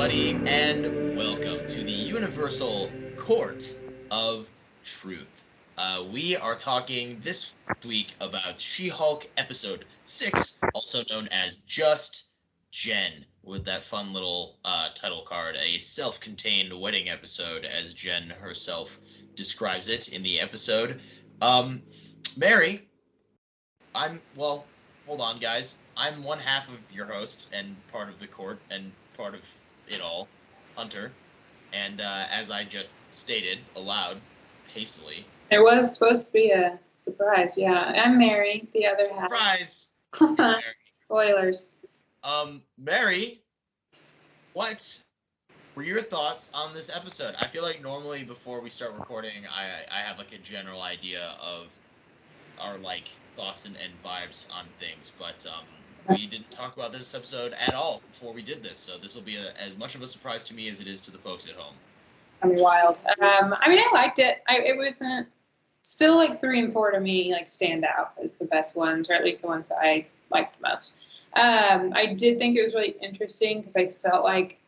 everybody, and welcome to the Universal Court of Truth. We are talking this week about She Hulk episode 6, also known as Just Jen, with that fun little title card, a self contained wedding episode, as Jen herself describes it in the episode. Um, Mary, hold on, guys. I'm one half of your host and part of the court and part of it all, Hunter. And as I just stated aloud, hastily, There was supposed to be a surprise. Yeah, I'm Mary, the other surprise, half. Mary. Spoilers. Mary, what were your thoughts on this episode? I feel like normally before we start recording, I have like a general idea of our like thoughts and vibes on things, but we didn't talk about this episode at all before we did this, so this will be as much of a surprise to me as it is to the folks at home. I mean, wild. I liked it. It wasn't still like 3 and 4 to me like stand out as the best ones, or at least the ones that I liked the most. I did think it was really interesting because I felt like,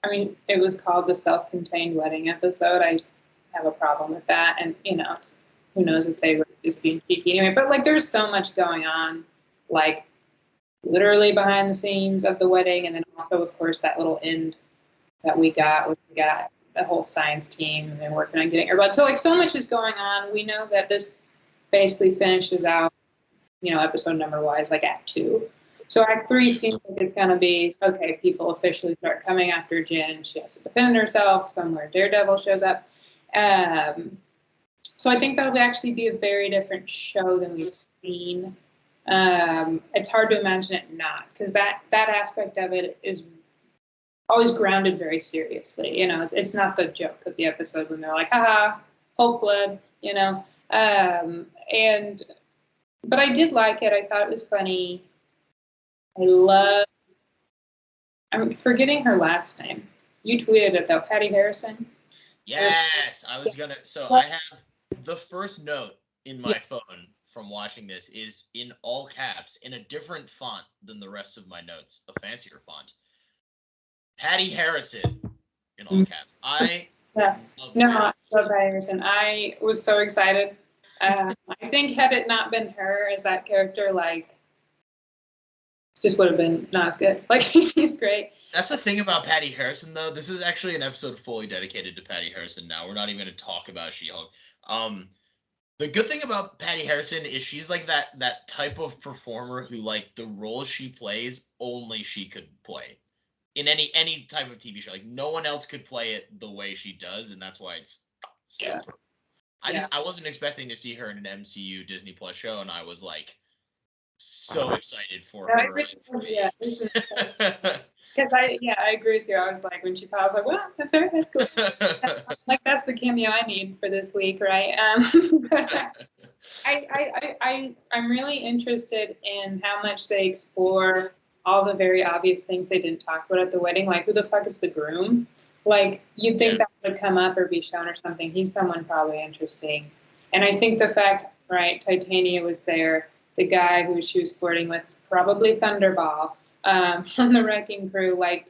it was called the self-contained wedding episode. I have a problem with that, and who knows if they were just being cheeky anyway. But like, there's so much going on, like literally behind the scenes of the wedding, and then also, of course, that little end that we got the whole science team and they're working on getting everybody. So like, so much is going on. We know that this basically finishes out, episode number wise, like Act 2. So Act 3 seems like it's gonna be okay. People officially start coming after Jen. She has to defend herself. Somewhere Daredevil shows up. So I think that'll actually be a very different show than we've seen. It's hard to imagine it not, because that aspect of it is always grounded very seriously. It's not the joke of the episode when they're like, haha, Hulk blood, and but I did like it. I thought it was funny. I'm forgetting her last name. You tweeted it though, Patty Harrison. Yes, I was gonna. So I have the first note in my phone from watching this is in all caps in a different font than the rest of my notes, a fancier font. Patty Harrison in all caps. I Yeah. love No, Patty I love Harrison. Patty Harrison. I was so excited. I think had it not been her as that character, like, just would have been not as good. Like, she's great. That's the thing about Patty Harrison, though. This is actually an episode fully dedicated to Patty Harrison. Now we're not even going to talk about She-Hulk. The good thing about Patty Harrison is she's like that type of performer who like the role she plays only she could play in any type of TV show. Like no one else could play it the way she does, and that's why it's so. Yeah. I wasn't expecting to see her in an MCU Disney Plus show, and I was like so excited for No, her. because I agree with you. I was like, when she paused, I was like, well, that's her. That's cool. Like, that's the cameo I need for this week, right? But I'm really interested in how much they explore all the very obvious things they didn't talk about at the wedding. Like, who the fuck is the groom? Like, you'd think that would come up or be shown or something. He's someone probably interesting. And I think the fact, right, Titania was there, the guy who she was flirting with, probably Thunderball, from the Wrecking Crew. Like,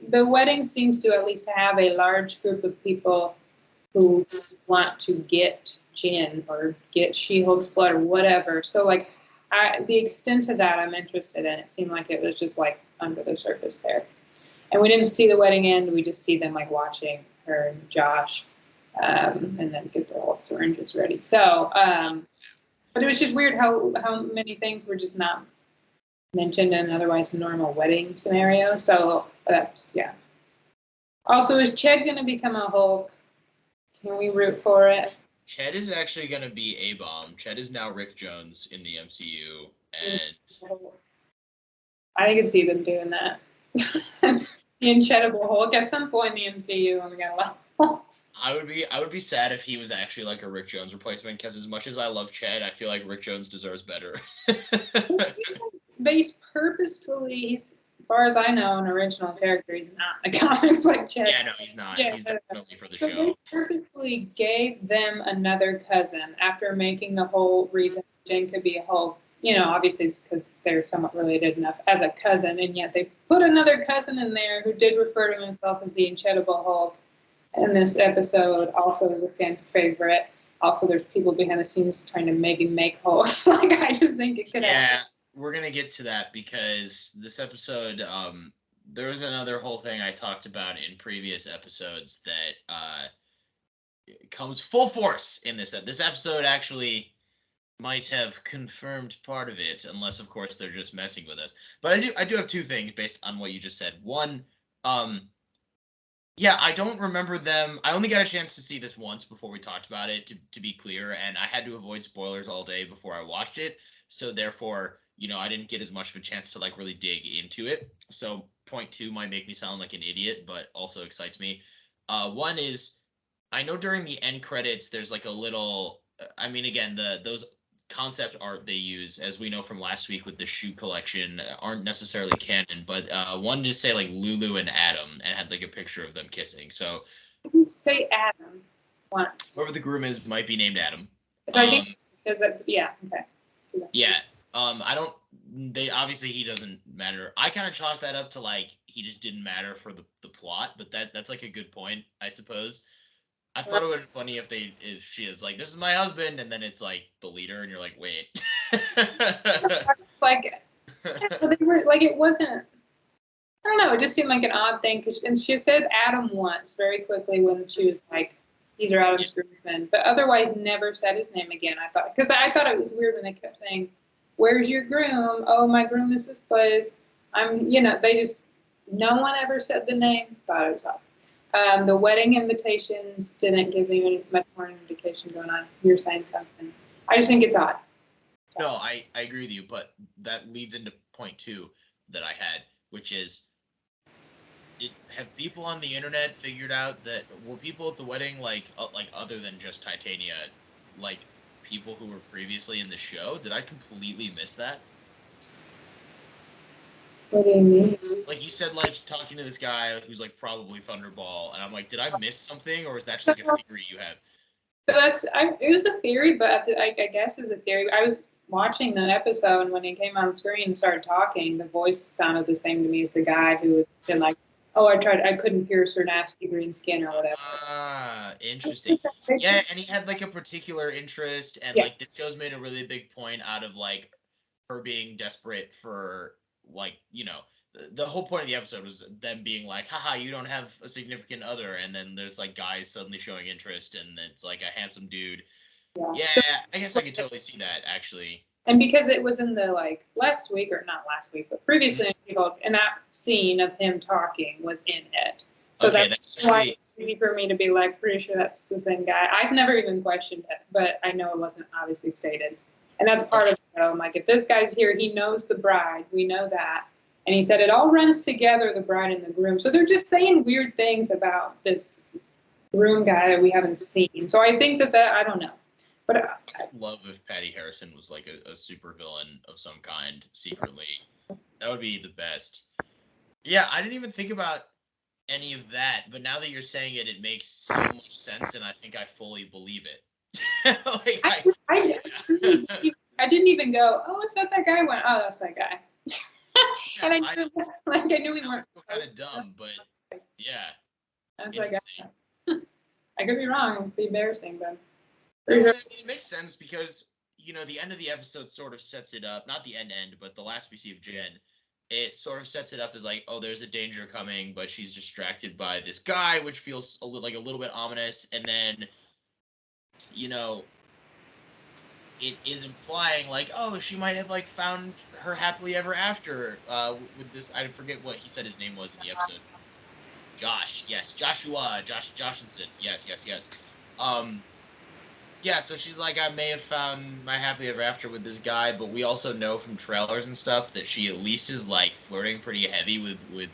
the wedding seems to at least have a large group of people who want to get Jen or get She-Hulk's blood or whatever. So like, the extent of that I'm interested in. It seemed like it was just like under the surface there. And we didn't see the wedding end. We just see them like watching her and Josh, and then get their all syringes ready. So, but it was just weird how many things were just not mentioned in an otherwise normal wedding scenario. So that's, yeah. Also, is Ched going to become a Hulk? Can we root for it? Ched is actually going to be A-Bomb. Ched is now Rick Jones in the MCU, and I could see them doing that. The Incredible Hulk at some point in the MCU, and we got a lot of Hulks. I would be sad if he was actually like a Rick Jones replacement, because as much as I love Ched, I feel like Rick Jones deserves better. But he's purposefully, as far as I know, an original character. He's not in the comics like Ched. Yeah, no, he's not. Yeah. He's definitely for the So show. they purposely gave them another cousin after making the whole reason Jane could be a Hulk obviously it's because they're somewhat related enough as a cousin, and yet they put another cousin in there who did refer to himself as the Incredible Hulk in this episode, also is a fan favorite. Also, there's people behind the scenes trying to make Hulks. Like, I just think it could happen. Yeah, we're going to get to that because this episode, there was another whole thing I talked about in previous episodes that comes full force in this. This episode actually might have confirmed part of it, unless of course they're just messing with us. But I do have two things based on what you just said. One, yeah, I don't remember them. I only got a chance to see this once before we talked about it, to be clear, and I had to avoid spoilers all day before I watched it. So therefore, I didn't get as much of a chance to like really dig into it. So point two might make me sound like an idiot, but also excites me. One is I know during the end credits there's like a little. I mean, again, those concept art they use, as we know from last week with the shoe collection, aren't necessarily canon, but one just say like Lulu and Adam and had like a picture of them kissing. So I didn't say Adam once. whoever the groom is might be named Adam. So I think, yeah, okay. Yeah. I don't. They obviously he doesn't matter. I kind of chalk that up to like he just didn't matter for the plot, but that's like a good point, I suppose. I thought it would have been funny if she is like, this is my husband, and then it's like the leader, and you're like, wait. Like, they were like, it wasn't. I don't know. It just seemed like an odd thing and she said Adam once very quickly when she was like, "These are Adam's groomsmen," but otherwise never said his name again. I thought it was weird when they kept saying, "Where's your groom? Oh, my groom is this place." They just no one ever said the name. Thought it was odd. The wedding invitations didn't give me any much more indication going on. You're saying something. I just think it's odd. No, I agree with you, but that leads into point two that I had, which is, have people on the internet figured out that were people at the wedding like other than just Titania, like people who were previously in the show? Did I completely miss that? What do you mean? Like you said, like talking to this guy who's like probably Thunderball, and I'm like, did I miss something, or is that just like a theory you have? So it was a theory, but I guess it was a theory. I was watching the episode, and when he came on screen and started talking, the voice sounded the same to me as the guy who was been like, "Oh, I couldn't pierce her nasty green skin or whatever." Ah, interesting. Yeah, and he had like a particular interest, and Yeah. like the show's made a really big point out of like her being desperate for like the whole point of the episode was them being like, haha, you don't have a significant other, and then there's like guys suddenly showing interest, and it's like a handsome dude. Yeah, I guess I could totally see that actually. And because it was in the like last week or not last week, but previously and that scene of him talking was in it. So Okay, that's why it's easy for me to be like, pretty sure that's the same guy. I've never even questioned it, but I know it wasn't obviously stated. And that's part of it. I'm like, if this guy's here, he knows the bride. We know that. And he said it all runs together, the bride and the groom. So they're just saying weird things about this groom guy that we haven't seen. So I think that I don't know. But I'd love if Patty Harrison was like a super villain of some kind secretly. That would be the best. Yeah, I didn't even think about any of that, but now that you're saying it, it makes so much sense, and I think I fully believe it. Like, I didn't even go, oh, is that guy? I went, oh, that's that guy. Yeah, and I knew we weren't. Kind of dumb, but yeah. That's that guy. I could be wrong. It'd be embarrassing, but. It makes sense because the end of the episode sort of sets it up. Not the end, but the last we see of Jen, it sort of sets it up as like, oh, there's a danger coming, but she's distracted by this guy, which feels a little bit ominous. And then, it is implying like, oh, she might have like found her happily ever after with this. I forget what he said his name was in the episode. Josh, yes, Joshinson, yes. Yeah, so she's like, I may have found my happily ever after with this guy, but we also know from trailers and stuff that she at least is like flirting pretty heavy with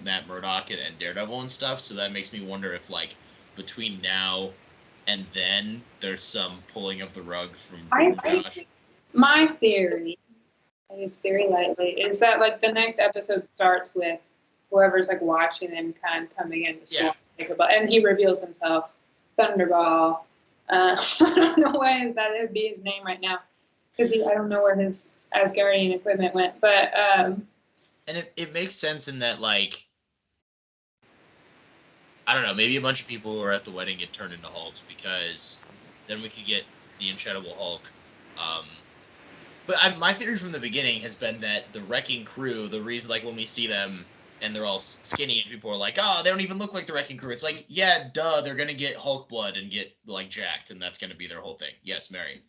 Matt Murdock and Daredevil and stuff. So that makes me wonder if like between now and then there's some pulling of the rug from Josh. My theory, I use theory lightly, is that like the next episode starts with whoever's like watching them kind of coming in the store, and he reveals himself, Thunderball. I don't know why that would be his name right now. because I don't know where his Asgardian equipment went, but and it makes sense in that, like, I don't know, maybe a bunch of people who are at the wedding get turned into Hulks, because then we could get the Incredible Hulk. But my theory from the beginning has been that the Wrecking Crew, the reason, like, when we see them and they're all skinny and people are like, oh, they don't even look like the Wrecking Crew. It's like, yeah, duh, they're going to get Hulk blood and get, like, jacked, and that's going to be their whole thing. Yes, Mary.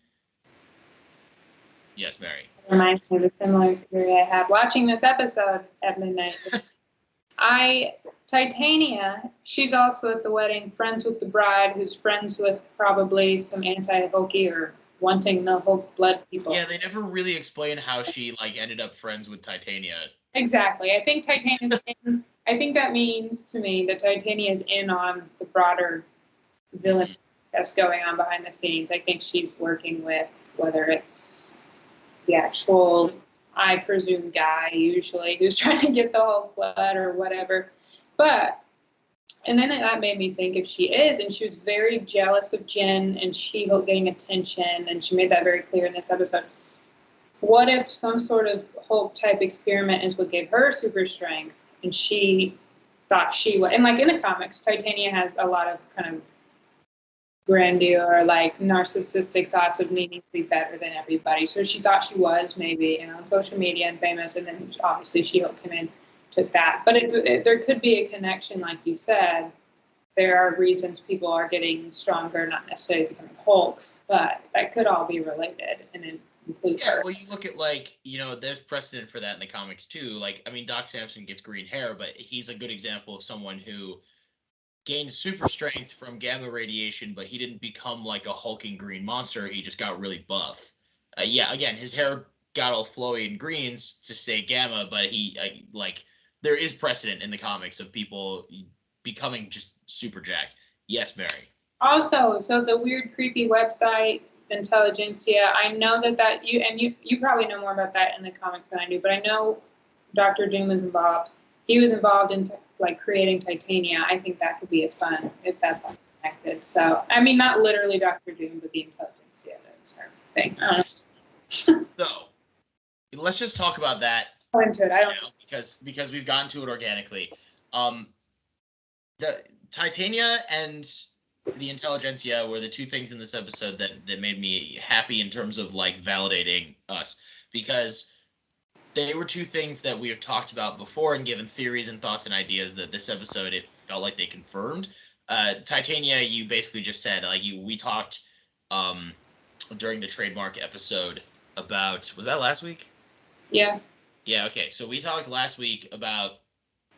Yes, Mary. Reminds me of a similar theory I had watching this episode at midnight. Titania, she's also at the wedding, friends with the bride, who's friends with probably some anti-Hulky or wanting the Hulk blood people. Yeah, they never really explain how she, like, ended up friends with Titania. Exactly. I think Titania's in, I think that means to me that Titania's in on the broader villain that's going on behind the scenes. I think she's working with, whether it's the actual, I presume, guy usually who's trying to get the Hulk blood or whatever. But, and then that made me think, if she is, and she was very jealous of Jen and She-Hulk getting attention, and she made that very clear in this episode, what if some sort of Hulk type experiment is what gave her super strength, and she thought she would, and like in the comics, Titania has a lot of kind of grandeur, like narcissistic thoughts of needing to be better than everybody. So she thought she was maybe, on social media and famous, and then obviously She-Hulk came in, took that. But there could be a connection, like you said. There are reasons people are getting stronger, not necessarily becoming Hulks, but that could all be related and include her. Well, you look at, like, there's precedent for that in the comics too. Like, I mean, Doc Samson gets green hair, but he's a good example of someone who gained super strength from gamma radiation, but he didn't become like a hulking green monster. He just got really buff. Yeah, again, his hair got all flowy and greens to say gamma, but like, there is precedent in the comics of people becoming just super jacked. Yes, Mary. Also, so the weird, creepy website Intelligentsia, I know that you probably know more about that in the comics than I do, but I know Doctor Doom is involved. He was involved in like creating Titania. I think that could be a fun if that's all connected. So I mean, not literally Doctor Doom, but the Intelligentsia thing. So let's just talk about that. Go into it. I don't know, because we've gotten to it organically. The Titania and the Intelligentsia were the two things in this episode that made me happy in terms of, like, validating us, because they were two things that we have talked about before and given theories and thoughts and ideas that this episode, it felt like they confirmed. Titania, you basically just said, like, we talked during the trademark episode about, was that last week? Yeah. Yeah, okay. So we talked last week about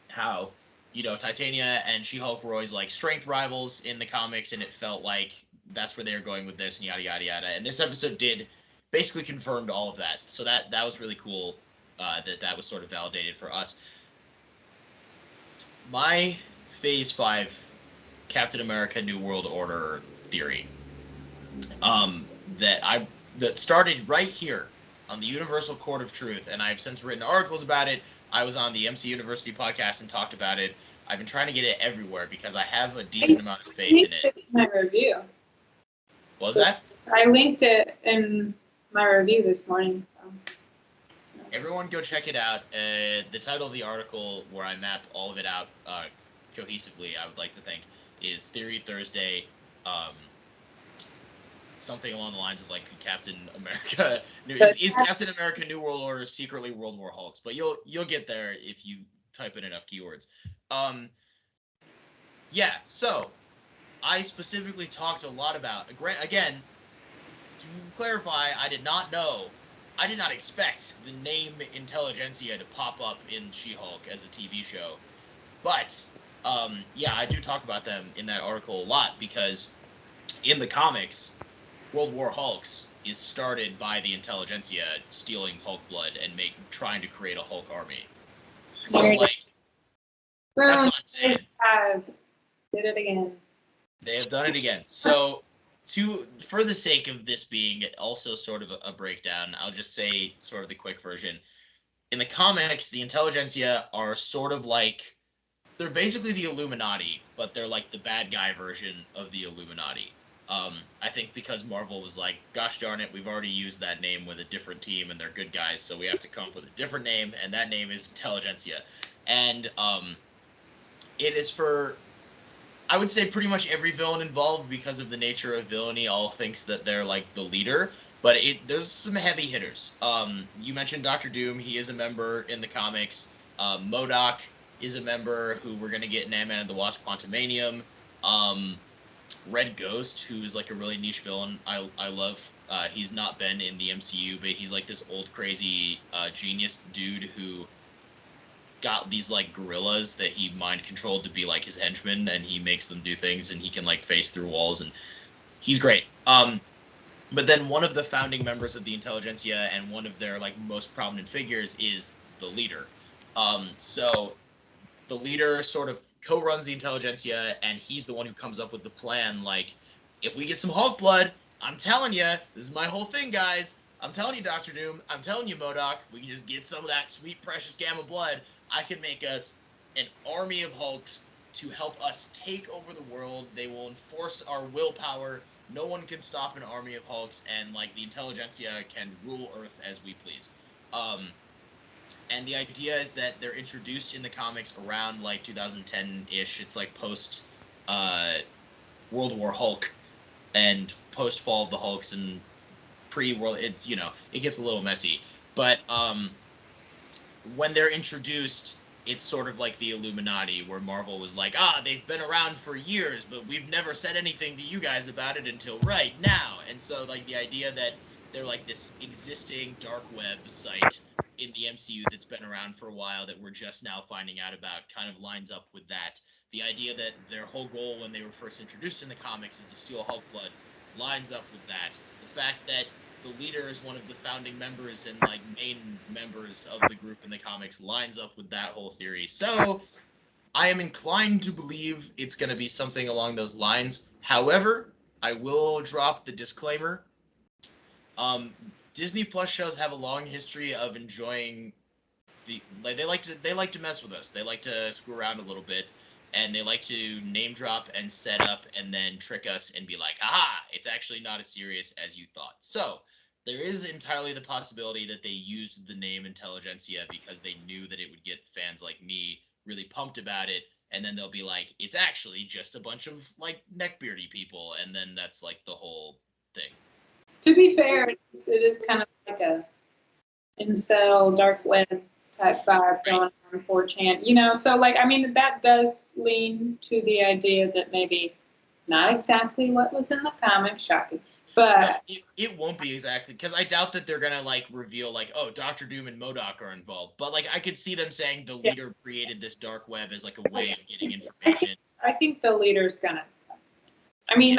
how, Titania and She-Hulk were always, like, strength rivals in the comics, and it felt like that's where they were going with this, and yada yada yada. And this episode did basically confirmed all of that. So that was really cool. That was sort of validated for us. My Phase 5 Captain America New World Order theory, that started right here on the Universal Court of Truth, and I've since written articles about it. I was on the MC University podcast and talked about it. I've been trying to get it everywhere because I have a decent amount of faith in it. My review. What was that? I linked it in my review this morning. So. Everyone go check it out. The title of the article, where I map all of it out cohesively, I would like to think, is Theory Thursday. Something along the lines of, like, Captain America. Is Captain America New World Order secretly World War Hulks? But you'll get there if you type in enough keywords. Yeah. So I specifically talked a lot about, again, to clarify, I did not expect the name Intelligentsia to pop up in She-Hulk as a TV show. But yeah, I do talk about them in that article a lot, because in the comics, World War Hulks is started by the Intelligentsia stealing Hulk blood and trying to create a Hulk army. So, like, that's what I'm saying. Did it again. They have done it again. So, for the sake of this being also sort of a breakdown, I'll just say sort of the quick version. In the comics, the Intelligentsia are sort of like, they're basically the Illuminati, but they're like the bad guy version of the Illuminati. I think because Marvel was like, gosh darn it, we've already used that name with a different team and they're good guys, so we have to come up with a different name, and that name is Intelligentsia. And it is for, I would say, pretty much every villain involved, because of the nature of villainy, all thinks that they're like the leader. But there's some heavy hitters. You mentioned Doctor Doom; he is a member in the comics. MODOK is a member who we're gonna get in Ant-Man and the Wasp: Quantumanium. Um, Red Ghost, who's like a really niche villain, I love. He's not been in the MCU, but he's like this old crazy genius dude who got these like gorillas that he mind controlled to be like his henchmen, and he makes them do things, and he can like face through walls, and he's great. But then one of the founding members of the Intelligentsia and one of their like most prominent figures is the leader. So the leader sort of co-runs the Intelligentsia, and he's the one who comes up with the plan. Like, if we get some Hulk blood, I'm telling you, this is my whole thing, guys. I'm telling you, Doctor Doom. I'm telling you, MODOK. We can just get some of that sweet, precious gamma blood. I can make us an army of Hulks to help us take over the world. They will enforce our willpower. No one can stop an army of Hulks, and like the Intelligentsia can rule Earth as we please. And the idea is that they're introduced in the comics around like 2010-ish. It's like post uh, World War Hulk and post Fall of the Hulks and pre-World. It's, it gets a little messy, but when they're introduced, it's sort of like the Illuminati, where Marvel was like, they've been around for years, but we've never said anything to you guys about it until right now. And so, like, the idea that they're like this existing dark web site in the MCU that's been around for a while that we're just now finding out about kind of lines up with that. The idea that their whole goal when they were first introduced in the comics is to steal Hulk blood lines up with that. The fact that the leader is one of the founding members and like main members of the group in the comics lines up with that whole theory. So I am inclined to believe it's going to be something along those lines. However, I will drop the disclaimer. Um, Disney Plus shows have a long history of enjoying they like to mess with us. They like to screw around a little bit, and they like to name drop and set up and then trick us and be like, "Aha! It's actually not as serious as you thought." So there is entirely the possibility that they used the name Intelligentsia because they knew that it would get fans like me really pumped about it, and then they'll be like, "It's actually just a bunch of like neckbeardy people," and then that's like the whole thing. To be fair, it is kind of like a incel dark web type vibe Right. going on 4chan, you know. So like, I mean, that does lean to the idea that maybe not exactly what was in the comics, shocking, No, but it won't be exactly, because I doubt that they're gonna like reveal like, oh, Doctor Doom and MODOK are involved. But like I could see them saying the yeah, leader created this dark web as like a I way of getting I think information. I think the leader's gonna. I Yeah, mean,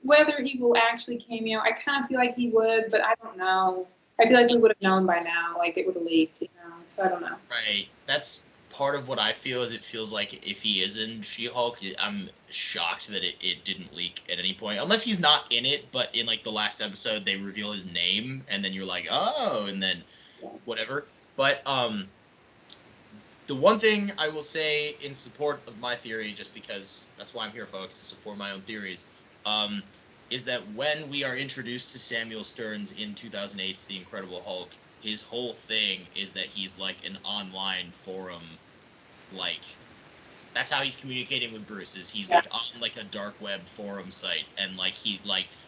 whether he will actually cameo, I kind of feel like he would, but I don't know. I feel like we would have known by now, like it would have leaked, you know. So I don't know. right. That's part of what I feel. Is it feels like if he is in She-Hulk, I'm shocked that it didn't leak at any point. Unless he's not in it, but in like the last episode they reveal his name and then you're like, "Oh," and then whatever. But the one thing I will say in support of my theory, just because that's why I'm here, folks, to support my own theories, um, is that when we are introduced to Samuel Stearns in 2008's The Incredible Hulk, his whole thing is that he's like an online forum, like that's how he's communicating with Bruce. Is he's Yeah. like on like a dark web forum site, and like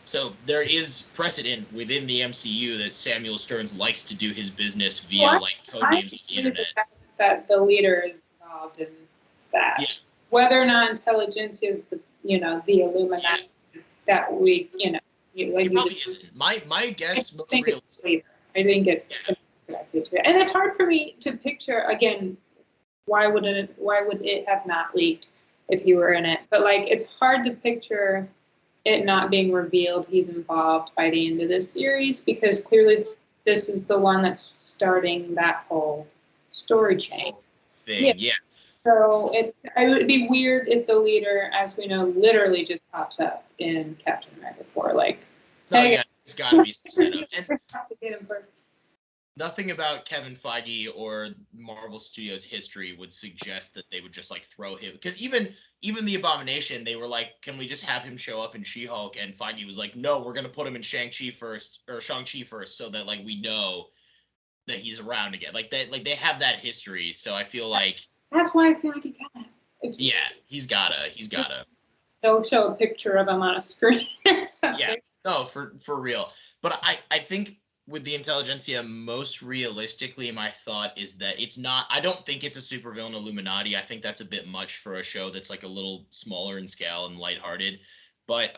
so there is precedent within the MCU that Samuel Stearns likes to do his business via Well, like code I names on the agree with internet. that the leader is involved in Yeah, that. Whether or not intelligence is the yeah. Illuminati that we, like It you probably just isn't. My I guess, most think it's realistic. later. I think Yeah, it's connected to it. And it's hard for me to picture again, why would it have not leaked if he were in it? But like it's hard to picture it not being revealed he's involved by the end of this series because clearly this is the one that's starting that whole story chain. whole Yeah. thing. Yeah. So it would be weird if the leader, as we know, literally just pops up in Captain America 4, like, No, hey, yeah. There's got to be some setup, and we have to get him first. nothing about Kevin Feige or Marvel Studios history would suggest that they would just like throw him, because even the Abomination, they were like, can we just have him show up in She-Hulk? And Feige was like, no, we're gonna put him in Shang-Chi first, or Shang-Chi first, so that like we know that he's around again. Like they have that history, so I feel like That's why I feel like he kind of. yeah, he's gotta. They'll show a picture of him on a screen or something. Yeah, no, for real. But I think with the Intelligentsia, most realistically, my thought is that it's not. I don't think it's a supervillain Illuminati. I think that's a bit much for a show that's like a little smaller in scale and lighthearted. But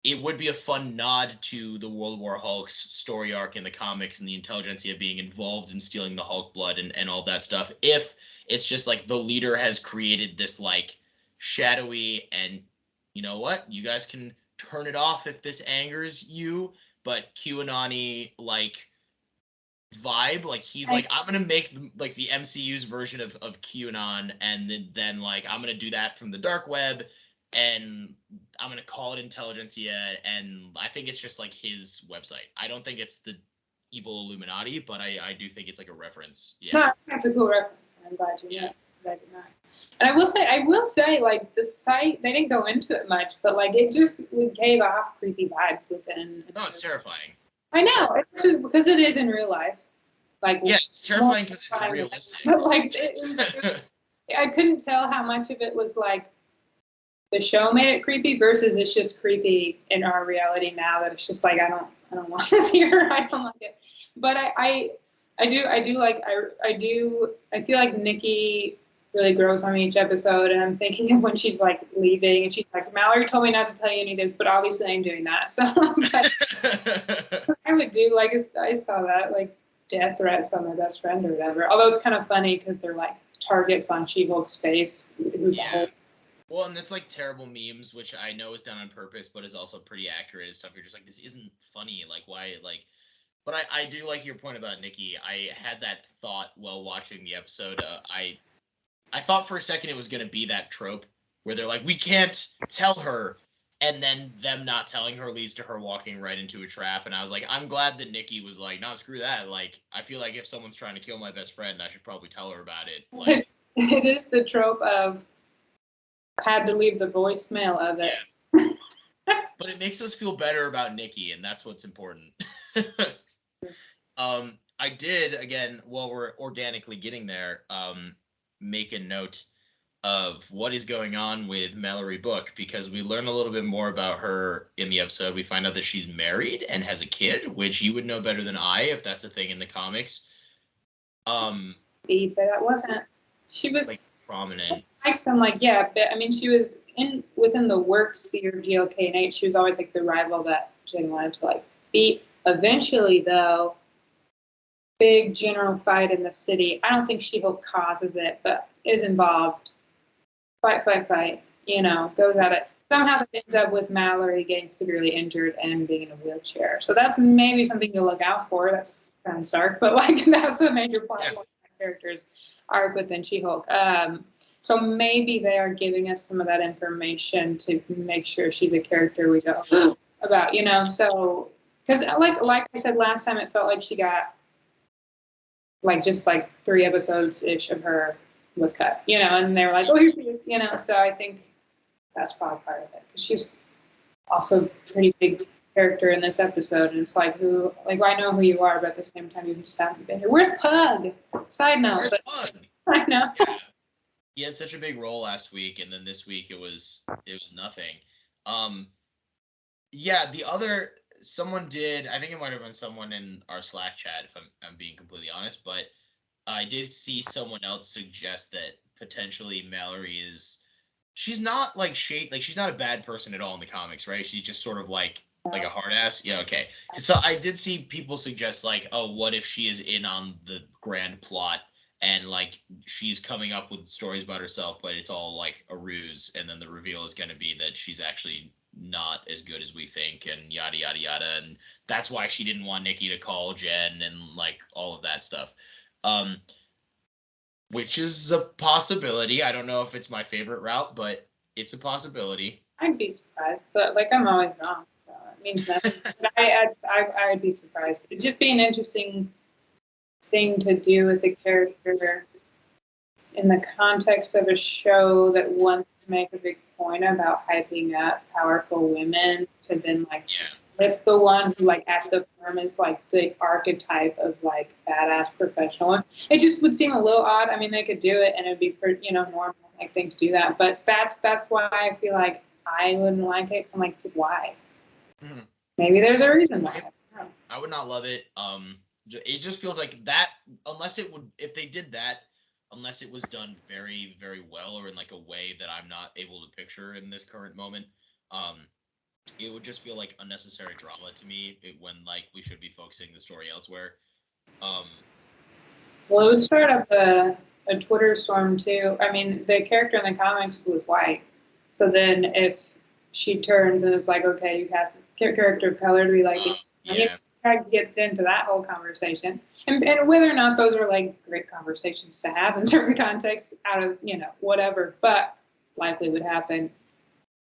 it would be a fun nod to the World War Hulk's story arc in the comics and the Intelligentsia being involved in stealing the Hulk blood and all that stuff. If it's just like the leader has created this like shadowy and you know what, you guys can turn it off if this angers you, but QAnon like vibe, like he's like, I'm gonna make like the MCU's version of QAnon, and then like I'm gonna do that from the dark web, and I'm gonna call it Intelligentsia, and I think it's just like his website. I don't think it's the evil Illuminati, but I do think it's like a reference. Yeah. That's a cool reference. I'm glad you Yeah. know. Glad you know. And I will say, like the site, they didn't go into it much, but like it just gave off creepy vibes within. No, it's terrifying. I know, it's just, because it is in real life. Like Yeah, it's terrifying because it's realistic. But like, I couldn't tell how much of it was like the show made it creepy versus it's just creepy in our reality now that it's just like I don't want this here. I don't like it. But I feel like Nikki really grows on me each episode, and I'm thinking of when she's like leaving and she's like, Mallory told me not to tell you any of this, but obviously I'm doing that. So I would do like I saw that like death threats on my best friend or whatever. Although it's kind of funny because they're like targets on She-Hulk's face. Yeah. Well, and it's like terrible memes, which I know is done on purpose, but is also pretty accurate and stuff. You're just like, this isn't funny. Like, why? Like, but I do like your point about Nikki. I had that thought while watching the episode. I thought for a second it was going to be that trope where they're like, we can't tell her. And then them not telling her leads to her walking right into a trap. And I was like, I'm glad that Nikki was like, no, screw that. Like, I feel like if someone's trying to kill my best friend, I should probably tell her about it. Like, it is the trope of had to leave the voicemail of it. Yeah. But it makes us feel better about Nikki, and that's what's important. I did, again, while we're organically getting there, make a note of what is going on with Mallory Book, because we learn a little bit more about her in the episode. We find out that she's married and has a kid, which you would know better than I if that's a thing in the comics. But that wasn't. She was like prominent. I'm like, yeah, but I mean, she was within the work sphere of GLK and H. She was always like the rival that Jen wanted to like beat. Eventually, though, big general fight in the city. I don't think She-Hulk causes it, but is involved. Fight. You know, goes at it. Somehow it ends up with Mallory getting severely injured and being in a wheelchair. So that's maybe something to look out for. That's kind of dark, but like that's a major plot point of the character's arc within She-Hulk. So maybe they are giving us some of that information to make sure she's a character we go about, you know. So because like I said last time, it felt like she got like just like 3 episodes ish of her was cut, you know, and they were like, oh, here she is, you know. So I think that's probably part of it because she's also a pretty big character in this episode, and it's like I know who you are, but at the same time you just haven't been here. Where's Pug? Side note, Where's but Pug? I know. Yeah. He had such a big role last week, and then this week it was nothing. Yeah, someone did. I think it might have been someone in our Slack chat, if I'm being completely honest. But I did see someone else suggest that potentially Mallory is. She's not like shade. Like she's not a bad person at all in the comics, right? She's just sort of like a hard ass. Yeah, okay. So I did see people suggest like, oh, what if she is in on the grand plot and like she's coming up with stories about herself, but it's all like a ruse, and then the reveal is going to be that she's actually not as good as we think, and yada yada yada, and that's why she didn't want Nikki to call Jen and like all of that stuff, which is a possibility. I don't know if it's my favorite route, but it's a possibility. I'd be surprised, but like I'm always wrong, so it means nothing. I'd be surprised. It'd just be an interesting thing to do with the character in the context of a show that wants to make a big point about hyping up powerful women to then like flip the one who like at the firm is like the archetype of like badass professional. It just would seem a little odd. I mean, they could do it and it'd be pretty, normal, like things do that. But that's why I feel like I wouldn't like it. So I'm like, why? Mm-hmm. Maybe there's a reason why. I would not love it. It just feels like that, if they did that, unless it was done very, very well or in like a way that I'm not able to picture in this current moment, it would just feel like unnecessary drama to me when like we should be focusing the story elsewhere. Well, it would start up a Twitter storm too. I mean, the character in the comics was white, so then if she turns and it's like, okay, you cast a character of color to be like, yeah, try to get into that whole conversation, and whether or not those are like great conversations to have in certain contexts, out of whatever, but likely would happen.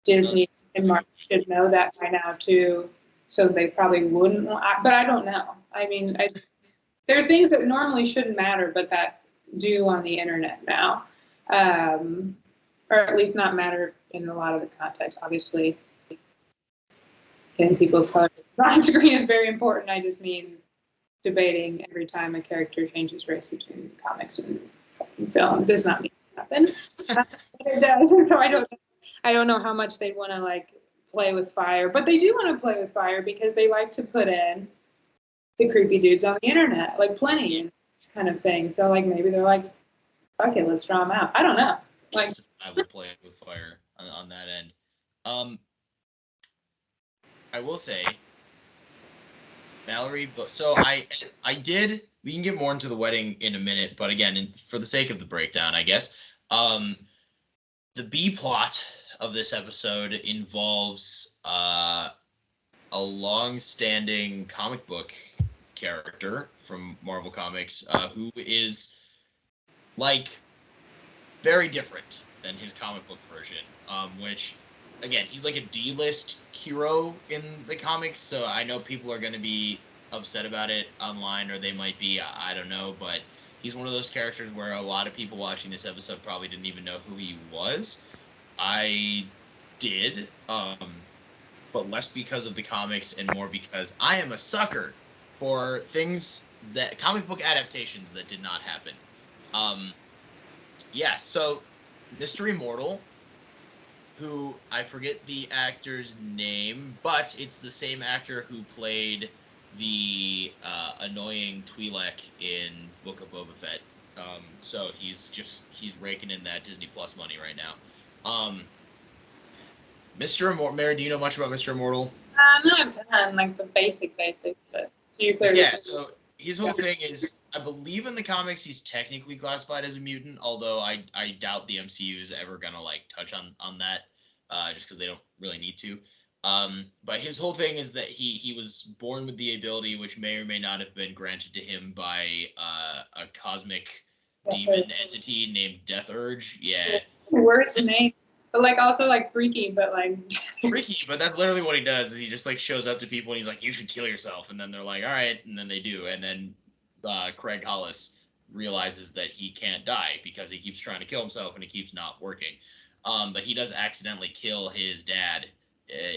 Disney and Marvel should know that by now too, so they probably wouldn't. But I don't know. I mean, there are things that normally shouldn't matter, but that do on the internet now, or at least not matter in a lot of the context. Obviously, getting people of color on screen is very important. I just mean debating every time a character changes race between comics and film does not mean to happen. It does. So I don't know how much they want to like play with fire, but they do want to play with fire because they like to put in the creepy dudes on the internet, like plenty and this kind of thing. So like maybe they're like, fuck it, let's draw them out. I don't know. Like I will play with fire on that end. I will say, Mallory, but so I did. We can get more into the wedding in a minute, but again, for the sake of the breakdown, I guess, the B plot of this episode involves a long-standing comic book character from Marvel Comics who is like very different than his comic book version, which again, he's like a D-list hero in the comics, so I know people are going to be upset about it online, or they might be, I don't know, but he's one of those characters where a lot of people watching this episode probably didn't even know who he was. I did, but less because of the comics and more because I am a sucker for things that comic book adaptations that did not happen. Um, yeah, so Mr. Immortal, who I forget the actor's name, but it's the same actor who played the annoying Twi'lek in Book of Boba Fett. So he's raking in that Disney Plus money right now. Mr. Immortal, Mary, do you know much about Mr. Immortal? not a ton, like the basic, but so you clearly. Yeah, so his whole thing is, I believe in the comics he's technically classified as a mutant, although I doubt the MCU is ever gonna like touch on that, just because they don't really need to. But his whole thing is that he was born with the ability, which may or may not have been granted to him by a cosmic demon entity named Death Urge. Yeah, Worst name, but like also like freaky, but like freaky, but that's literally what he does. Is he just like shows up to people and he's like, "You should kill yourself," and then they're like, "All right," and then they do, and then Craig Hollis realizes that he can't die because he keeps trying to kill himself and it keeps not working. But he does accidentally kill his dad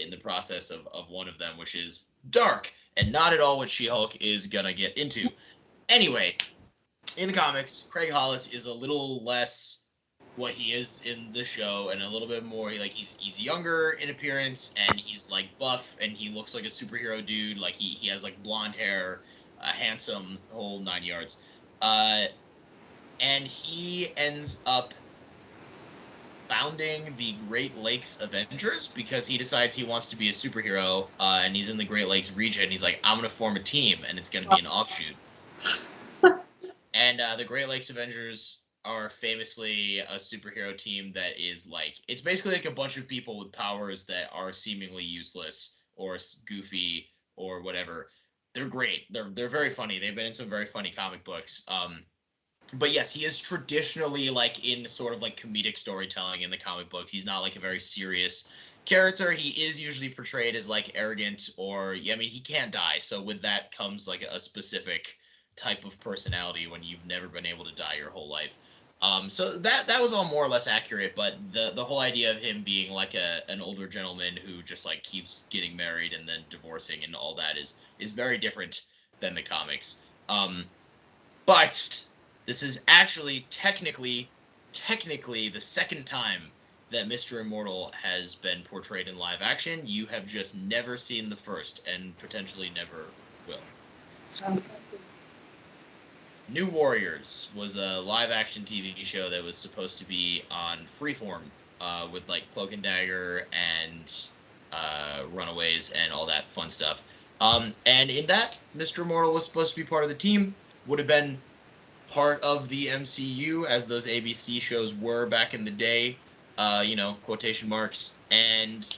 in the process of one of them, which is dark and not at all what She-Hulk is gonna get into. Anyway, in the comics, Craig Hollis is a little less what he is in the show and a little bit more like he's younger in appearance and he's like buff and he looks like a superhero dude. Like he has like blonde hair, handsome, whole 9 yards. And he ends up founding the Great Lakes Avengers because he decides he wants to be a superhero, and he's in the Great Lakes region. He's like, I'm gonna form a team, and it's gonna be an offshoot. And the Great Lakes Avengers are famously a superhero team that is like, it's basically like a bunch of people with powers that are seemingly useless or goofy or whatever. They're great. They're very funny. They've been in some very funny comic books. But yes, he is traditionally like in sort of like comedic storytelling in the comic books. He's not like a very serious character. He is usually portrayed as like arrogant or, yeah, I mean, he can't die. So with that comes like a specific type of personality when you've never been able to die your whole life. So that was all more or less accurate, but the whole idea of him being like an older gentleman who just like keeps getting married and then divorcing and all that is very different than the comics. But this is actually technically the second time that Mr. Immortal has been portrayed in live action. You have just never seen the first and potentially never will. Okay. New Warriors was a live action TV show that was supposed to be on Freeform with like Cloak and Dagger and Runaways and all that fun stuff. And in that, Mr. Immortal was supposed to be part of the team, would have been part of the MCU as those ABC shows were back in the day, quotation marks. And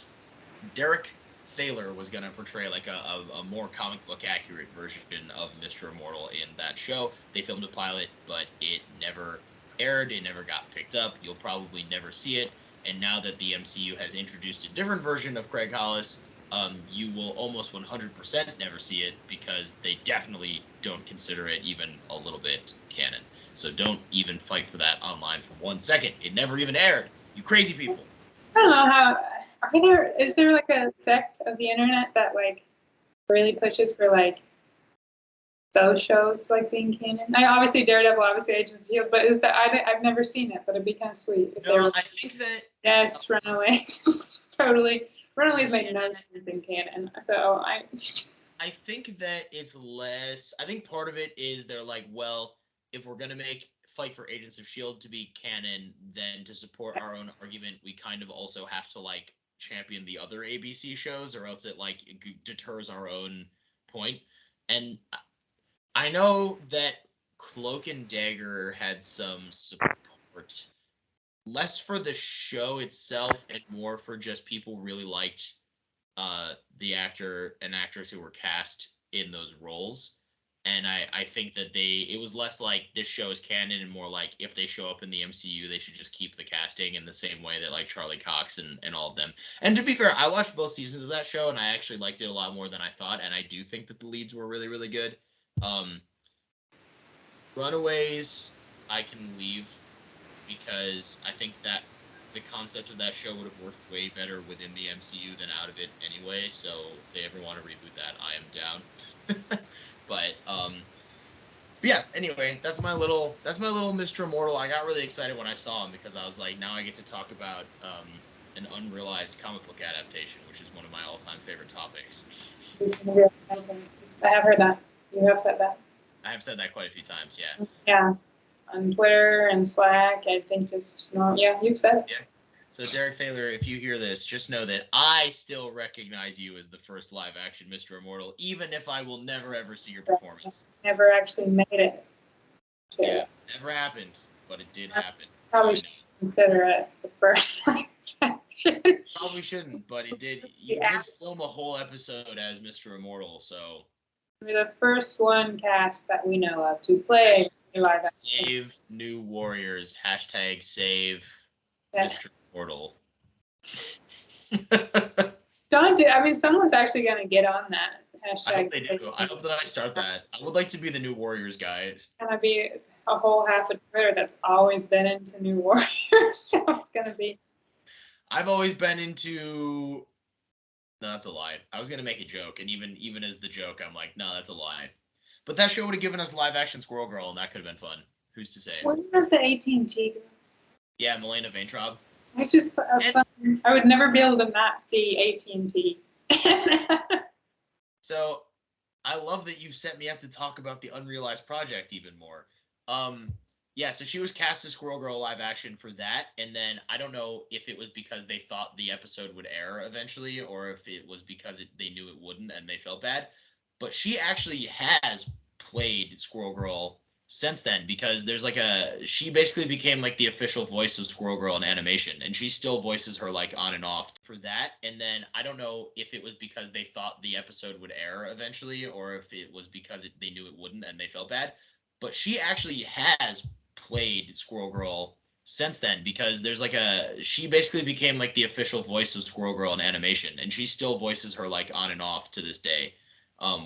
Derek Thaler was going to portray like a more comic book accurate version of Mr. Immortal in that show. They filmed a pilot, but it never aired. It never got picked up. You'll probably never see it. And now that the MCU has introduced a different version of Craig Hollis, you will almost 100% never see it because they definitely don't consider it even a little bit canon. So don't even fight for that online for 1 second. It never even aired. You crazy people. I don't know how. Is there like a sect of the internet that like really pushes for like those shows like being canon? Obviously Daredevil, obviously Agents of Shield, but is that I've never seen it, but it'd be kind of sweet if they were. I think that. Yes, Runaways, totally. Runaways make no sense in canon, so I think that it's less. I think part of it is they're like, well, if we're gonna make Fight for Agents of Shield to be canon, then to support our own argument, we kind of also have to like champion the other ABC shows, or else it like deters our own point. And I know that Cloak and Dagger had some support, less for the show itself and more for just people really liked the actor and actress who were cast in those roles. And I think that it was less like this show is canon and more like if they show up in the MCU, they should just keep the casting in the same way that like Charlie Cox and all of them. And to be fair, I watched both seasons of that show and I actually liked it a lot more than I thought. And I do think that the leads were really, really good. Runaways, I can leave because I think that the concept of that show would have worked way better within the MCU than out of it anyway. So if they ever want to reboot that, I am down. but yeah. Anyway, that's my little Mr. Immortal. I got really excited when I saw him because I was like, now I get to talk about an unrealized comic book adaptation, which is one of my all-time favorite topics. I have heard that. You have said that. I have said that quite a few times. Yeah. Yeah. On Twitter and Slack, I think you've said it. Yeah. So Derek Thaler, if you hear this, just know that I still recognize you as the first live action Mr. Immortal, even if I will never ever see your performance. Never actually made it. Yeah, never happened, but it did happen. Probably should consider it the first live action. Probably shouldn't, but it did. You did film a whole episode as Mr. Immortal, so. You're the first one cast that we know of to play live action. Save New Warriors. # save Mr. Immortal. Someone's actually going to get on that hashtag. I hope they do. I hope that I start that. I would like to be the New Warriors guy. It's going to be a whole half of Twitter that's always been into New Warriors, so it's going to be. I've always been into. No, that's a lie. I was gonna make a joke, and even as the joke, I'm like, no, that's a lie. But that show would have given us live action Squirrel Girl, and that could have been fun. Who's to say? Wasn't that the AT&T girl? Yeah, Milena Vaintrub. It's just fun. I would never be able to not see AT&T. So, I love that you set me up to talk about the Unrealized Project even more. Yeah, so she was cast as Squirrel Girl live action for that, and then I don't know if it was because they thought the episode would air eventually, or if it was because they knew it wouldn't and they felt bad. But she actually has played Squirrel Girl since then, because there's like she basically became like the official voice of Squirrel Girl in animation, and she still voices her like on and off for that. And then I don't know if it was because they thought the episode would air eventually, or if it was because they knew it wouldn't and they felt bad. But she actually has played Squirrel Girl since then, because there's like she basically became like the official voice of Squirrel Girl in animation, and she still voices her like on and off to this day,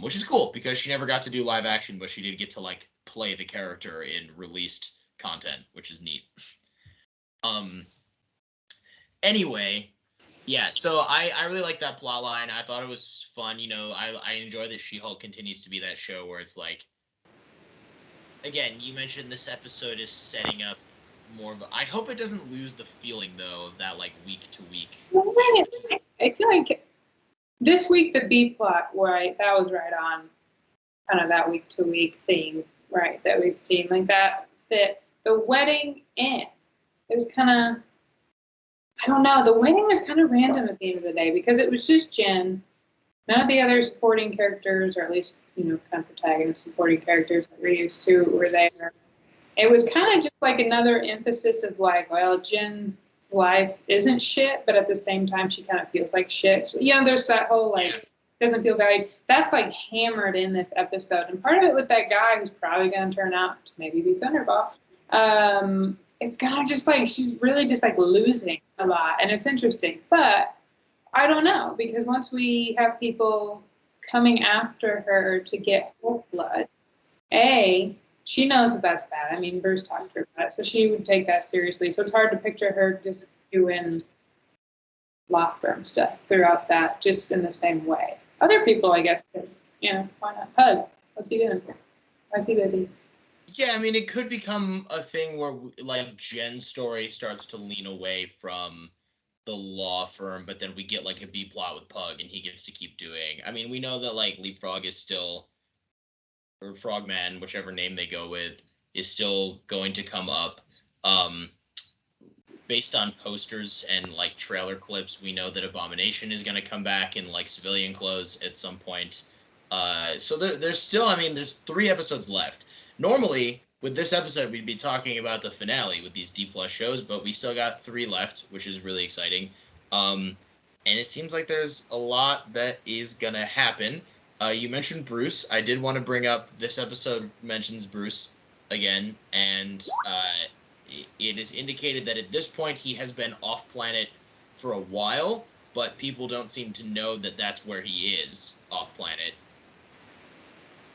which is cool because she never got to do live action, but she did get to like play the character in released content, which is neat. Um. Anyway, yeah. So I really like that plot line. I thought it was fun. I enjoy that She-Hulk continues to be that show where it's like, again, you mentioned this episode is setting up more of I hope it doesn't lose the feeling though of that like week to week. I feel like this week the B plot, right? That was right on kind of that week to week theme, right? That we've seen like that fit. The wedding in it was kind of, I don't know. The wedding was kind of random at the end of the day because it was just Jen. None of the other supporting characters, or at least kind of protagonist supporting characters that we're used to, were there. It was kind of just like another emphasis of like, well, Jen's life isn't shit, but at the same time, she kind of feels like shit. So, there's that whole like, doesn't feel valued. That's like hammered in this episode. And part of it with that guy who's probably going to turn out to maybe be Thunderball. It's kind of just like, she's really just like losing a lot. And it's interesting. But I don't know, because once we have people coming after her to get Hulk blood, she knows that that's bad. I mean, Bruce talked to her about it, so she would take that seriously. So it's hard to picture her just doing locker room stuff throughout that, just in the same way. Other people, I guess, because, why not? Hug. What's he doing? Why is he busy? Yeah, I mean, it could become a thing where, like, Jen's story starts to lean away from the law firm, but then we get, like, a B plot with Pug, and he gets to keep doing. I mean, we know that, like, Leapfrog is still, or Frogman, whichever name they go with, is still going to come up. Based on posters and, like, trailer clips, we know that Abomination is going to come back in, like, civilian clothes at some point. So there's still, I mean, there's 3 episodes left. Normally, with this episode, we'd be talking about the finale with these D+ shows, but we still got 3 left, which is really exciting. And it seems like there's a lot that is going to happen. You mentioned Bruce. I did want to bring up this episode mentions Bruce again, and it is indicated that at this point he has been off planet for a while, but people don't seem to know that that's where he is off planet.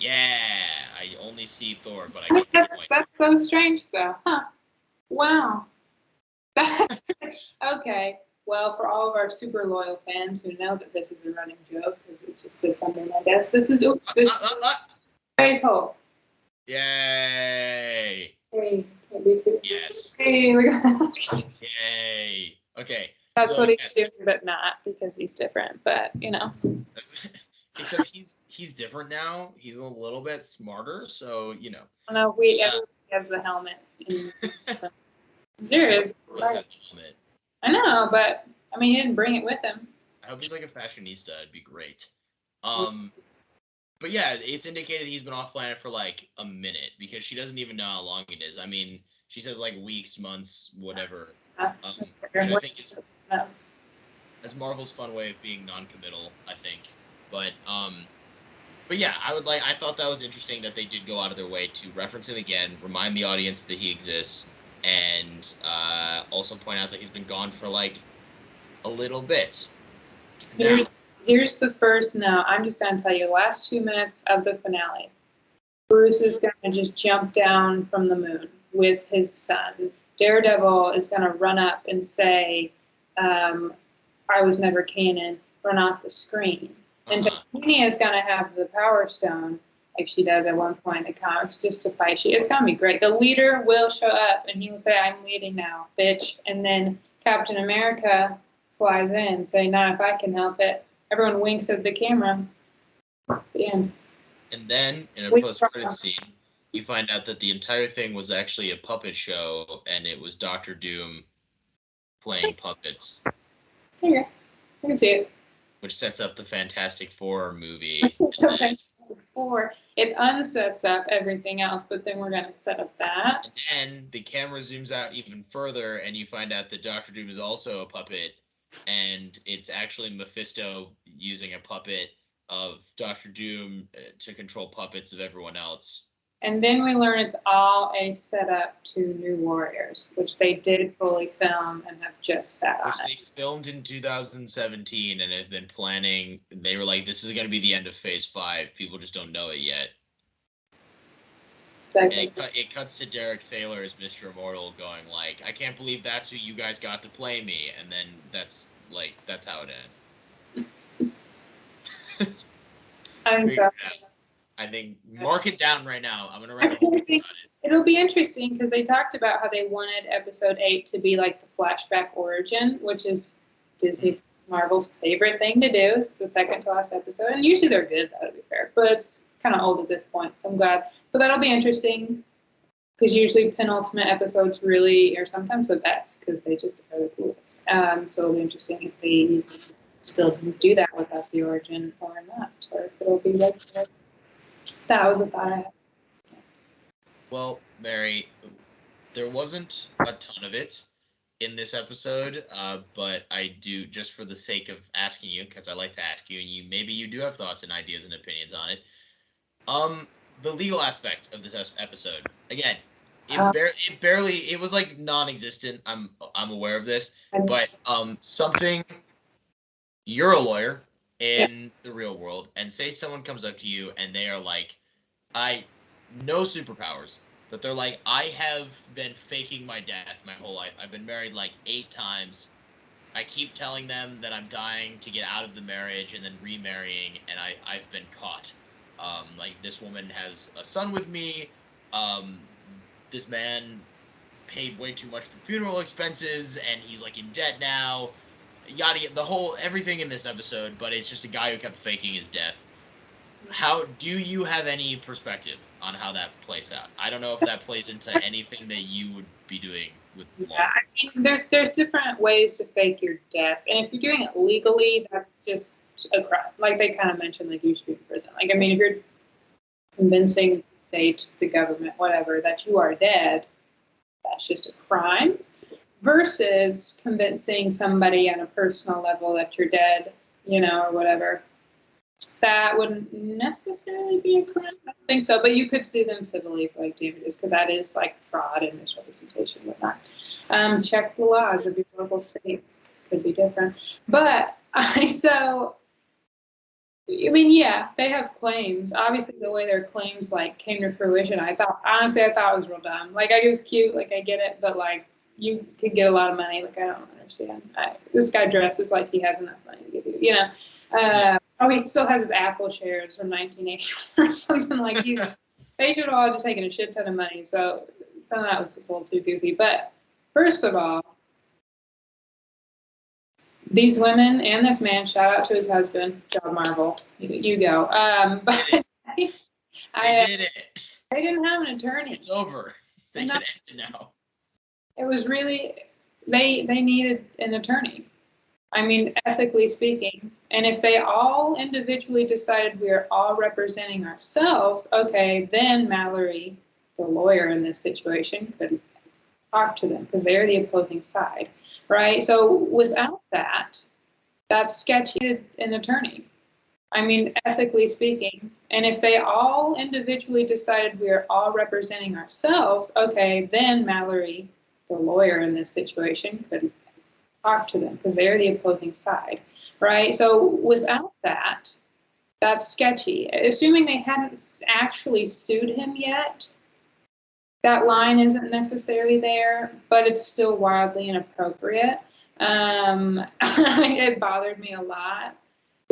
Yeah, I only see Thor, but I get the point. That's so strange, though. Huh. Wow. Okay. Well, for all of our super loyal fans who know that this is a running joke because it just sits under my desk, this is Space Hulk. Yay! Hey, can't be too. Yes. Hey, look at that. Yay! Okay. That's so, what he's yes. doing, but not because he's different. But Except he's different now. He's a little bit smarter, so no, we everyone has the helmet. Serious. Right. Helmet. I know, but I mean, he didn't bring it with him. I hope he's like a fashionista. It'd be great. But yeah, it's indicated he's been off planet for like a minute because she doesn't even know how long it is. I mean, she says like weeks, months, whatever. Which I think is that's Marvel's fun way of being non-committal, I think. But yeah, I thought that was interesting that they did go out of their way to reference him again, remind the audience that he exists, and also point out that he's been gone for like a little bit. Now, here's the first. Now, I'm just going to tell you, last 2 minutes of the finale, Bruce is going to just jump down from the moon with his son. Daredevil is going to run up and say, I was never canon, run off the screen. And Titania is going to have the Power Stone, like she does at one point in the comics, just to fight. It's going to be great. The leader will show up, and he will say, I'm leading now, bitch. And then Captain America flies in, saying, not if I can help it. Everyone winks at the camera. The end. And then, in a post-credit scene, you find out that the entire thing was actually a puppet show, and it was Doctor Doom playing puppets. Yeah, I can see it. Which sets up the Fantastic Four movie. It unsets up everything else, but then we're going to set up that. And then the camera zooms out even further, and you find out that Doctor Doom is also a puppet, and it's actually Mephisto using a puppet of Doctor Doom to control puppets of everyone else. And then we learn it's all a setup to New Warriors, which they did fully film and have just sat on. Which they filmed in 2017 and have been planning. They were like, this is going to be the end of Phase 5. People just don't know it yet. And Exactly. it cuts to Derek Thaler as Mr. Immortal going like, I can't believe that's who you guys got to play me. And then that's how it ends. I think so. I think mark it down right now. I'm going to I write a whole piece think about it. it'll be interesting because they talked about how they wanted episode 8 to be like the flashback origin, which is Disney Marvel's favorite thing to do. It's the second to last episode. And usually they're good, that'll be fair. But it's kind of old at this point, so I'm glad. But that'll be interesting because usually penultimate episodes really are sometimes the best because they just are the coolest. So it'll be interesting if they still do that without the origin or not, or if it'll be like that was a thought I had. Well, Mary, there wasn't a ton of it in this episode, but I do, just for the sake of asking you, because I like to ask you, and maybe you do have thoughts and ideas and opinions on it. The legal aspects of this episode. Again, it was like non-existent. I'm aware of this, but something. You're a lawyer Yeah. in the real world, and say someone comes up to you and they are like, I no superpowers, but they're like, I have been faking my death my whole life. I've been married like 8 times. I keep telling them that I'm dying to get out of the marriage and then remarrying, and I've been caught. Like this woman has a son with me. Um, this man paid way too much for funeral expenses, and he's like in debt now. Yada, the whole everything in this episode, but it's just a guy who kept faking his death. How do you have any perspective on how that plays out? I don't know if that plays into anything that you would be doing with Yeah, law. I mean, there's different ways to fake your death, and if you're doing it legally, that's just a crime. Like they kind of mentioned, like you should be in prison. Like I mean, if you're convincing the state, the government, whatever, that you are dead, that's just a crime. Versus convincing somebody on a personal level that you're dead, or whatever. That wouldn't necessarily be a crime. I don't think so, but you could sue them civilly for like damages because that is like fraud and misrepresentation and whatnot. Check the laws of your local states; could be different. But I mean, yeah, they have claims. Obviously, the way their claims like came to fruition, I thought it was real dumb. Like, it was cute, like I get it, but like you could get a lot of money. Like I don't understand. This guy dresses like he has enough money to give you. He still has his Apple shares from 1980 or something like he's. They should have all just taken a shit ton of money. So some of that was just a little too goofy. But first of all, these women and this man, shout out to his husband, John Marvel. You go. But They did it. they didn't have an attorney. It's over. They can end it now. It was really they needed an attorney. I mean, ethically speaking, and if they all individually decided we are all representing ourselves, okay, then Mallory, the lawyer in this situation, could talk to them because they're the opposing side, right? So without that, that's sketchy. An attorney. I mean, ethically speaking, and if they all individually decided we are all representing ourselves, okay, then Mallory, the lawyer in this situation, could talk to them because they're the opposing side, right? So without that, that's sketchy. Assuming they hadn't actually sued him yet, that line isn't necessarily there, but it's still wildly inappropriate. It bothered me a lot.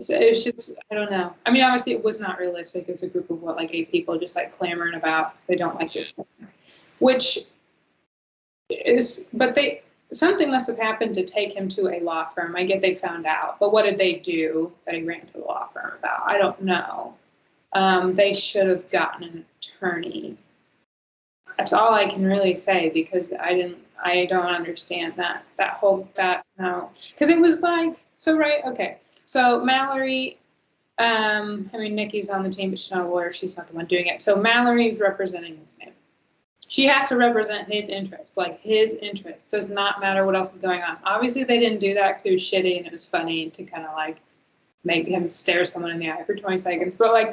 So it's just, I don't know. I mean, obviously, it was not realistic. It's a group of 8 people just like clamoring about they don't like this, which is, but something must have happened to take him to a law firm. I get they found out, but what did they do that he ran to the law firm about? I don't know. They should have gotten an attorney. That's all I can really say because I don't understand that no, because it was like, so right, okay, so Mallory, I mean, Nikki's on the team, but she's not a lawyer. She's not the one doing it. So Mallory's representing his name. She has to represent his interests. Like, his interests. Does not matter what else is going on. Obviously, they didn't do that because it was shitty and it was funny to kind of like make him stare someone in the eye for 20 seconds. But like,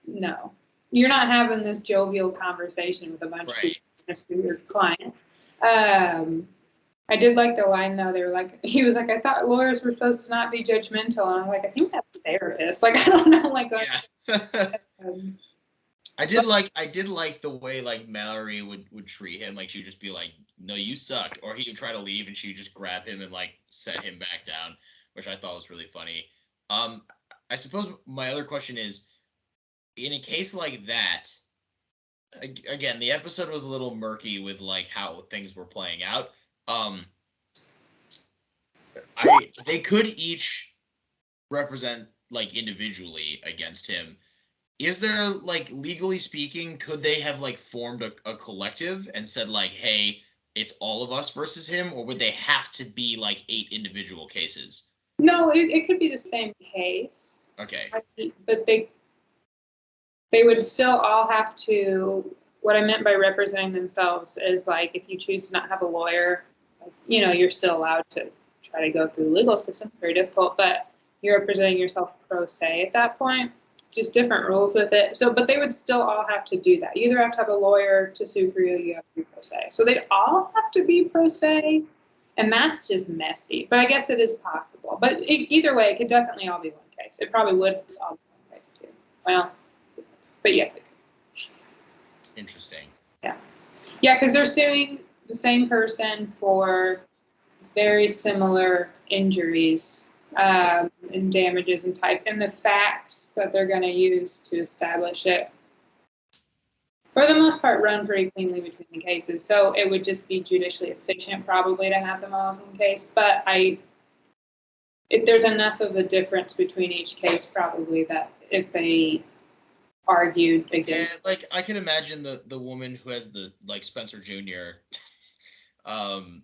no. You're not having this jovial conversation with a bunch of people next to your client. I did like the line though. They were like, he was like, I thought lawyers were supposed to not be judgmental. And I'm like, I think that's a therapist. Like, I don't know. Like, I did like the way like Mallory would treat him. Like she would just be like, "No, you suck," or he would try to leave and she would just grab him and like set him back down, which I thought was really funny. Um, I suppose my other question is, in a case like that, again, the episode was a little murky with like how things were playing out. Um, they could each represent like individually against him. Is there like legally speaking, could they have like formed a collective and said like, hey, it's all of us versus him, or would they have to be like 8 individual cases? No, it could be the same case, Okay. but they would still all have to. What I meant by representing themselves is like if you choose to not have a lawyer, you know, you're still allowed to try to go through the legal system. Very difficult, but you're representing yourself pro se at that point. Just different rules with it. So, but they would still all have to do that. You either have to have a lawyer to sue for you, you have to be pro se. So they'd all have to be pro se, and that's just messy. But I guess it is possible. But either way, it could definitely all be one case. It probably would all be one case too. Well, but yes, it could. Interesting. Yeah, yeah, because they're suing the same person for very similar injuries and damages and types, and the facts that they're going to use to establish it, for the most part, run pretty cleanly between the cases. So it would just be judicially efficient, probably, to have them all as one case. But there's enough of a difference between each case, probably, that if they argued against. Yeah, like I can imagine the woman who has the like Spencer Jr. um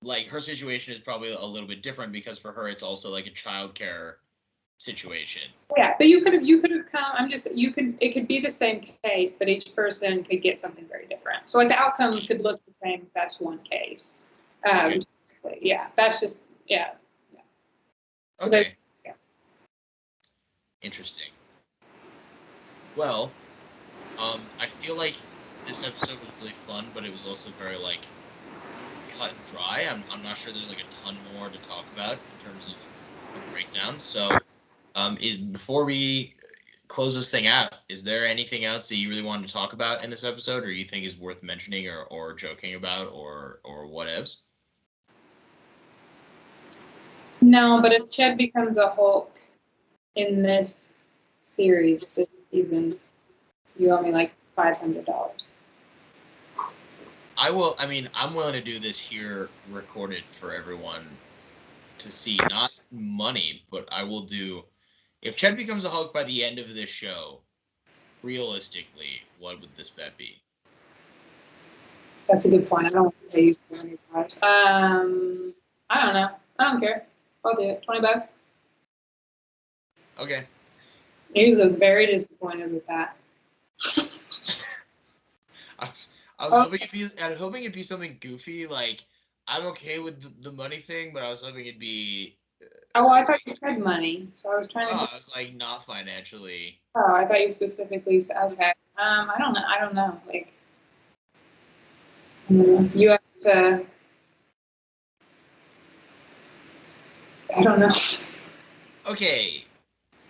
like her situation is probably a little bit different because for her it's also like a childcare situation. Yeah, but you could have come. I'm just you could it could be the same case, but each person could get something very different. So like the outcome could look the same if that's one case. Okay. Yeah, that's just yeah. Yeah. So they Okay. yeah. Interesting. Well, I feel like this episode was really fun, but it was also very like cut and dry. I'm not sure there's like a ton more to talk about in terms of a breakdown. So, before we close this thing out, is there anything else that you really wanted to talk about in this episode, or you think is worth mentioning, or joking about, or whatevs? No, but if Ched becomes a Hulk in this series this season, you owe me like $500. I will. I mean, I'm willing to do this here, recorded for everyone to see. Not money, but I will do. If Ched becomes a Hulk by the end of this show, realistically, what would this bet be? That's a good point. I don't want to pay you $400. I don't know. I don't care. I'll do it. $20. Okay. You look very disappointed with that. I was, I was Oh, hoping it'd be something goofy. Like I'm okay with the money thing, but I was hoping it'd be oh, I something. thought you said money, so I was trying to. I was like not financially. Oh, I thought you specifically said. Okay. I don't know. I don't know. Like, you have to. I don't know. Okay,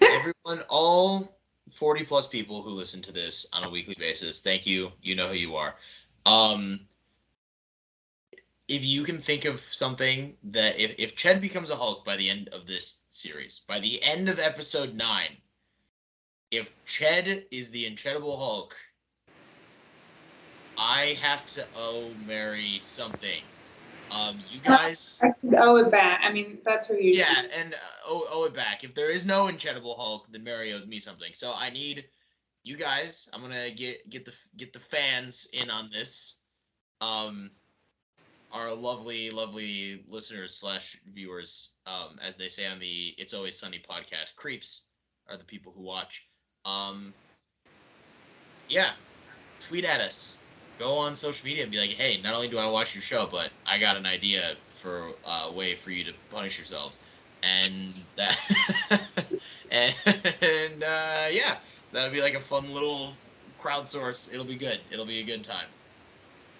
everyone, all 40 plus people who listen to this on a weekly basis, thank you. You know who you are. Um, if you can think of something that if Ched becomes a Hulk by the end of this series, by the end of episode 9, if Ched is the Incredible Hulk, I have to owe Mary something. You guys, I could owe it back. I mean, that's her usually. yeah, and owe it back. If there is no Incredible Hulk, then Mary owes me something. So I need you guys. I'm gonna get the fans in on this. Um, our lovely, lovely listeners slash viewers, as they say on the It's Always Sunny podcast, creeps are the people who watch. Um, yeah, tweet at us. Go on social media and be like, hey, not only do I watch your show, but I got an idea for a way for you to punish yourselves. And that, yeah, that'll be like a fun little crowdsource. It'll be good. It'll be a good time.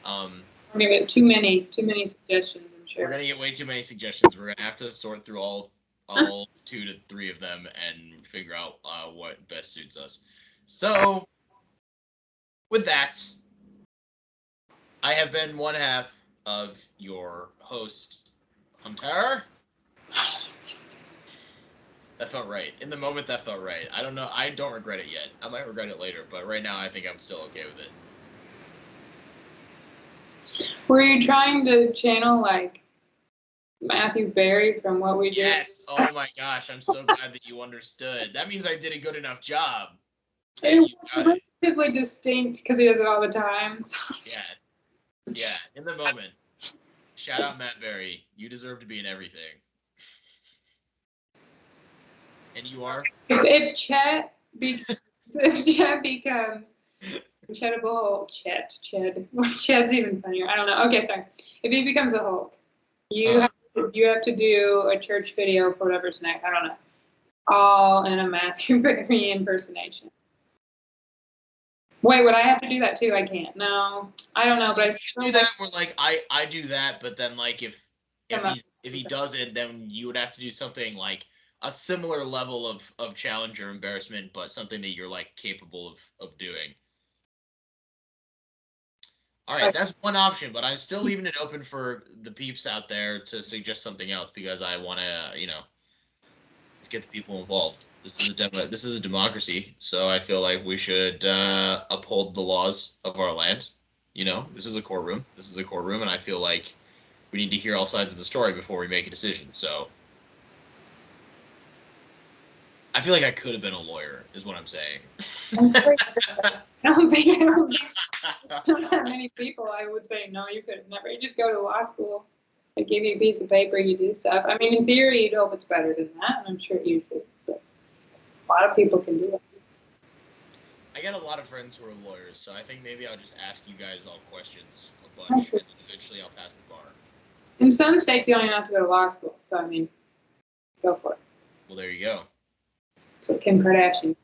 Um, I mean, too many suggestions. I'm we're sure. gonna get way too many suggestions. We're gonna have to sort through all 2 to 3 of them and figure out what best suits us. So with that, I have been one half of your host, Hunter. That felt right. In the moment, that felt right. I don't know. I don't regret it yet. I might regret it later, but right now, I think I'm still okay with it. Were you trying to channel like Matthew Berry from what we did? Yes. Oh my gosh. I'm so glad that you understood. That means I did a good enough job. It You got was it. relatively distinct because he does it all the time. Yeah. Yeah. In the moment. Shout out Matt Berry. You deserve to be in everything. And you are? If Chet becomes Ched's even funnier. I don't know. Okay, sorry. If he becomes a Hulk, you have to do a church video for whatever's next. I don't know. All in a Matthew Berry impersonation. Wait, would I have to do that too? I can't. No, I don't know. But I still do that. Where like I do that, but then like if he does it, then you would have to do something like a similar level of challenge or embarrassment, but something that you're like capable of doing. All right, that's one option, but I'm still leaving it open for the peeps out there to suggest something else because I want to, let's get the people involved. This is a democracy, so I feel like we should uphold the laws of our land. This is a courtroom. And I feel like we need to hear all sides of the story before we make a decision. So I feel like I could have been a lawyer, is what I'm saying. I don't think not that many people I would say no. You could never. You just go to law school. They give you a piece of paper, you do stuff. I mean, in theory, you'd hope it's better than that. I'm sure you do. But a lot of people can do it. I got a lot of friends who are lawyers, so I think maybe I'll just ask you guys all questions a bunch, and eventually I'll pass the bar. In some states, you don't even have to go to law school. So, I mean, go for it. Well, there you go. So Kim Kardashian.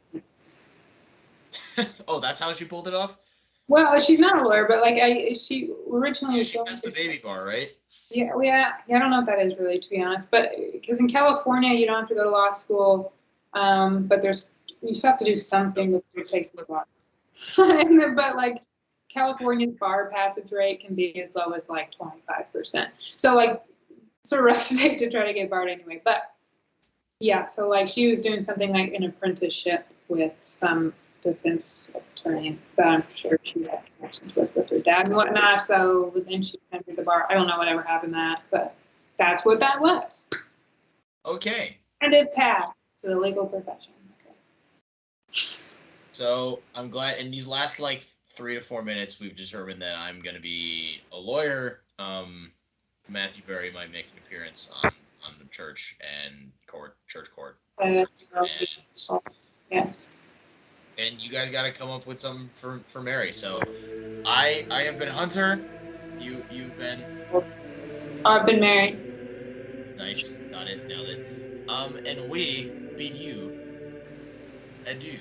Oh, that's how she pulled it off? Well, she's not a lawyer, but like she originally was going. That's the baby bar, right? Yeah, I don't know what that is really, to be honest. But because in California, you don't have to go to law school, but you just have to do something before you take the bar. But like California's bar passage rate can be as low as like 25%. So like it's a rough state to try to get barred anyway. But yeah, so like she was doing something like an apprenticeship with some defense attorney that I'm sure she had connections with her dad and whatnot. So then she entered the bar. I don't know whatever happened to that, but that's what that was. Okay. And it passed to the legal profession. Okay. So I'm glad in these last like 3 to 4 minutes we've determined that I'm gonna be a lawyer. Matthew Berry might make an appearance on the church court. Yes. And you guys got to come up with something for Mary. So I have been Hunter. You've been. I've been married. Nice, got it, nailed it. And we bid you adieu.